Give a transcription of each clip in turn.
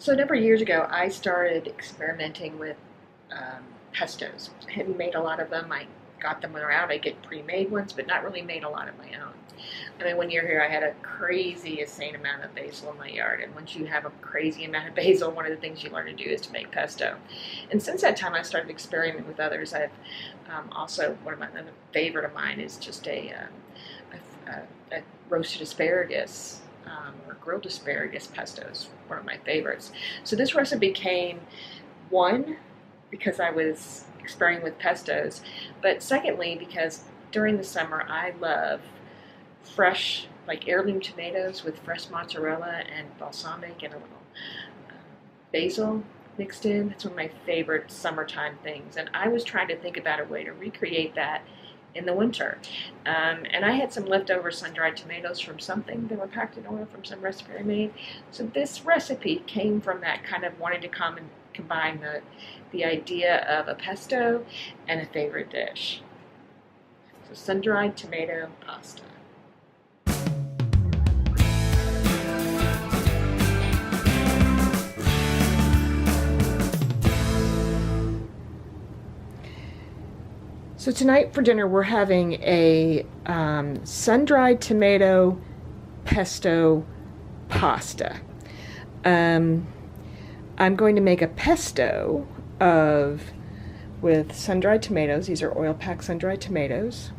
So a number of years ago, I started experimenting with pestos. I hadn't made a lot of them. I got them around. I get pre-made ones, but not really made a lot of my own. I mean, one year here, I had a crazy, insane amount of basil in my yard. And once you have a crazy amount of basil, one of the things you learn to do is to make pesto. And since that time, I started experimenting with others. I've also, another favorite of mine is just a roasted asparagus. Or grilled asparagus pesto is one of my favorites. So this recipe came, one, because I was experimenting with pestos, but secondly, because during the summer I love fresh, like heirloom tomatoes with fresh mozzarella and balsamic and a little basil mixed in. That's one of my favorite summertime things. And I was trying to think about a way to recreate that in the winter. And I had some leftover sun-dried tomatoes from something that were packed in oil from some recipe I made. So this recipe came from that kind of wanting to come and combine the idea of a pesto and a favorite dish. So sun-dried tomato pasta. So tonight for dinner we're having a sun-dried tomato pesto pasta. I'm going to make a pesto with sun-dried tomatoes. These are oil-packed sun-dried tomatoes.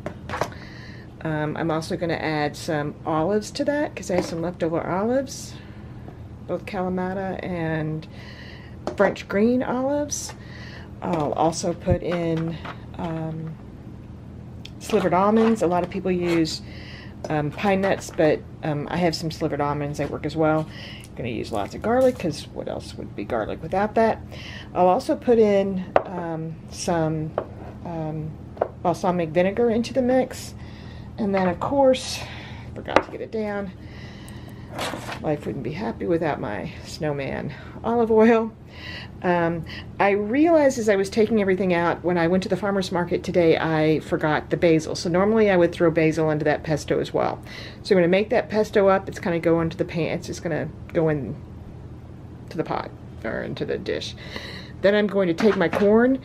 I'm also going to add some olives to that because I have some leftover olives, both Kalamata and French green olives. I'll also put in slivered almonds. A lot of people use pine nuts, but I have some slivered almonds that work as well. I'm going to use lots of garlic because what else would be garlic without that? I'll also put in some balsamic vinegar into the mix. And then, of course, I forgot to get it down. Life wouldn't be happy without my snowman olive oil. I realized as I was taking everything out, when I went to the farmer's market today, I forgot the basil. So normally I would throw basil into that pesto as well. So I'm going to make that pesto up. It's going to go into the pan. It's just going to go in to the pot or into the dish. Then I'm going to take my corn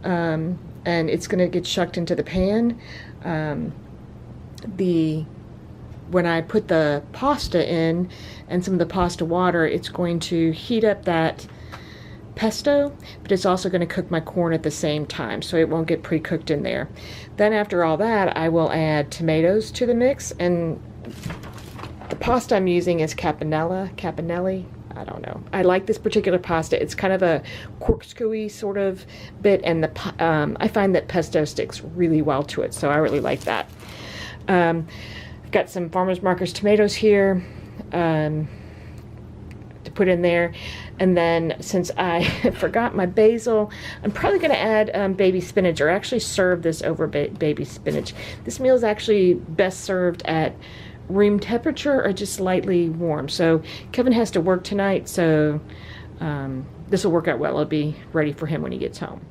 and it's going to get shucked into the pan. When I put the pasta in and some of the pasta water, it's going to heat up that pesto, but it's also going to cook my corn at the same time, so it won't get pre-cooked in there. Then after all that, I will add tomatoes to the mix, and the pasta I'm using is caponelli, I don't know. I like this particular pasta. It's kind of a corkscrewy sort of bit, and I find that pesto sticks really well to it, so I really like that. I've got some Farmer's Market tomatoes here to put in there. And then since I forgot my basil, I'm probably going to add baby spinach, or actually serve this over baby spinach. This meal is actually best served at room temperature or just slightly warm. So Kevin has to work tonight, so this will work out well. It'll be ready for him when he gets home.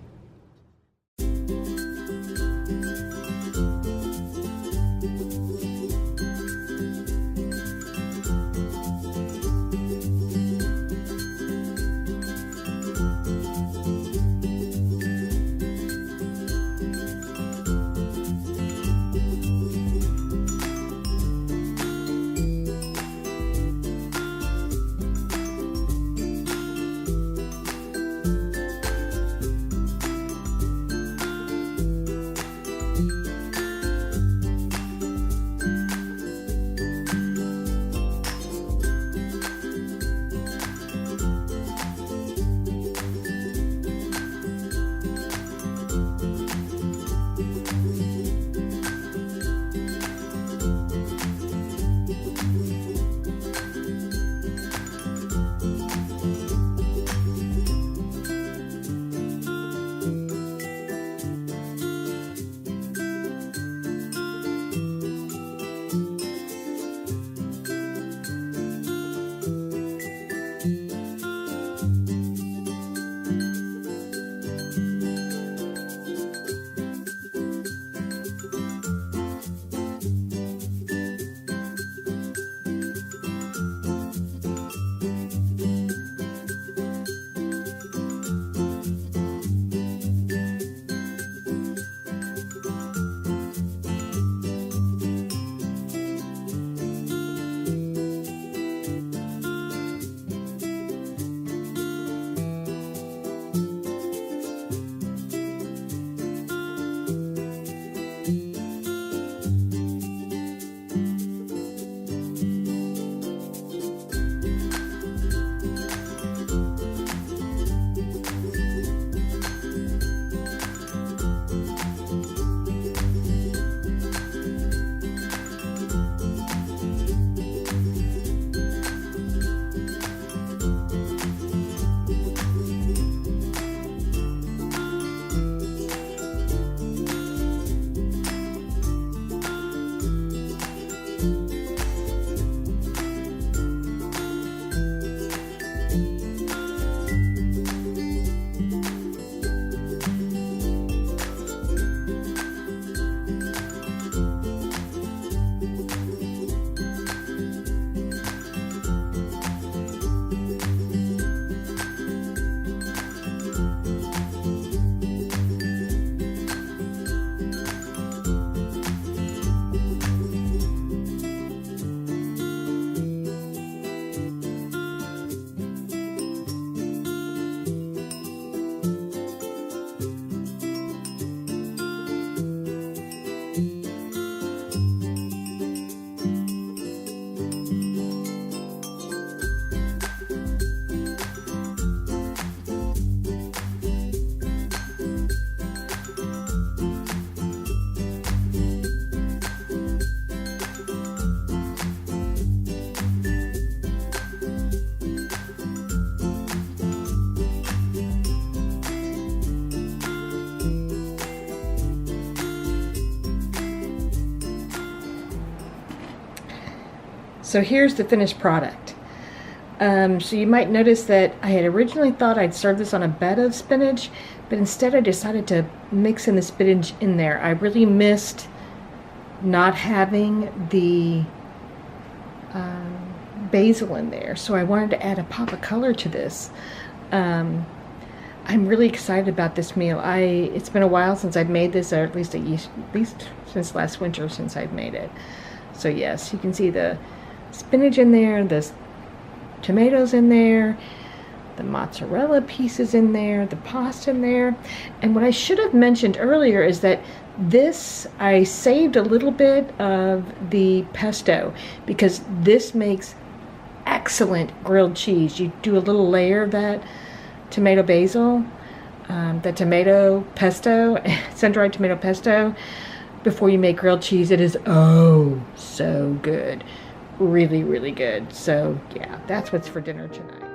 So here's the finished product. So you might notice that I had originally thought I'd serve this on a bed of spinach, but instead I decided to mix in the spinach in there. I really missed not having the basil in there, so I wanted to add a pop of color to this. I'm really excited about this meal. It's been a while since I've made this, or at least since last winter since I've made it. So yes, you can see the spinach in there, the tomatoes in there, the mozzarella pieces in there, the pasta in there. And what I should have mentioned earlier is that this, I saved a little bit of the pesto because this makes excellent grilled cheese. You do a little layer of that tomato basil, the tomato pesto, sun-dried tomato pesto, before you make grilled cheese. It is oh so good. Really, really good. So yeah, that's what's for dinner tonight.